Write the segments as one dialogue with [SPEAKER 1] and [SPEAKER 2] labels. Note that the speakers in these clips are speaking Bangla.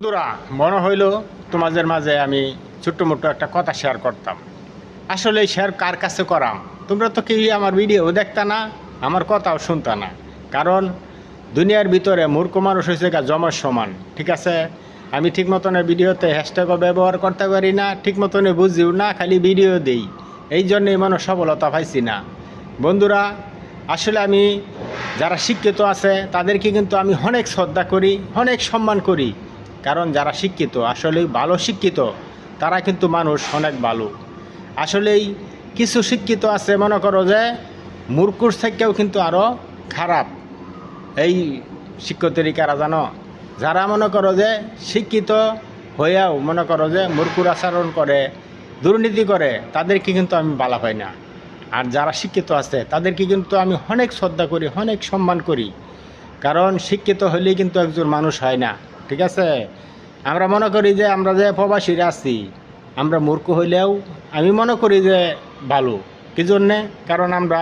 [SPEAKER 1] বন্ধুরা, মনে হইল তোমাদের মাঝে আমি ছোট্ট মোটো একটা কথা শেয়ার করতাম। আসলে শেয়ার কার কাছে করাম? তোমরা তো কেউই আমার ভিডিও দেখতা না, আমার কথাও শুনতা না। কারণ দুনিয়ার ভিতরে মূর্খ মানুষ হয়েছে জমার সমান, ঠিক আছে? আমি ঠিক মতনে ভিডিওতে হ্যাশট্যাগও ব্যবহার করতে পারি না, ঠিক মতনে বুঝিও না, খালি ভিডিও দেই। এই জন্যই মনে সফলতা পাইছি না। বন্ধুরা, আসলে আমি যারা শিক্ষিত আছে তাদেরকে কিন্তু আমি অনেক শ্রদ্ধা করি, অনেক সম্মান করি। কারণ যারা শিক্ষিত, আসলেই ভালো শিক্ষিত, তারা কিন্তু মানুষ অনেক ভালো। আসলেই কিছু শিক্ষিত আছে, মনে করো যে মূর্খর থেকেও কিন্তু আরও খারাপ। এই শিক্ষিতরই কারা জানো? যারা মনে করো যে শিক্ষিত হয়েও মনে করো যে মূর্খর আচরণ করে, দুর্নীতি করে, তাদেরকে কিন্তু আমি ভালো পাই না। আর যারা শিক্ষিত আছে তাদেরকে কিন্তু আমি অনেক শ্রদ্ধা করি, অনেক সম্মান করি। কারণ শিক্ষিত হলেই কিন্তু একজন মানুষ হয় না, ঠিক আছে? আমরা মনে করি যে আমরা যে প্রবাসীরা আছি, আমরা মূর্খ হইলেও আমি মনে করি যে ভালো। কী জন্যে? কারণ আমরা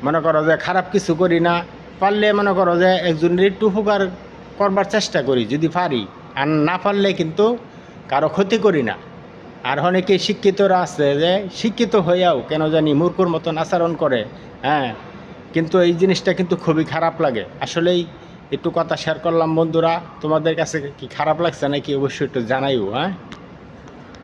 [SPEAKER 1] মনে করো যে খারাপ কিছু করি না। পারলে মনে করো যে একজনের একটু উপকার করবার চেষ্টা করি যদি পারি, আর না পারলে কিন্তু কারো ক্ষতি করি না। আর অনেকে শিক্ষিতরা আছে যে শিক্ষিত হইয়াও কেন জানি মূর্খর মতন আচরণ করে। হ্যাঁ, কিন্তু এই জিনিসটা কিন্তু খুবই খারাপ লাগে। আসলেই একটু কথা শেয়ার করলাম বন্ধুরা, তোমাদের কাছে কি খারাপ লাগছে নাকি অবশ্যই একটু জানাইও। হ্যাঁ।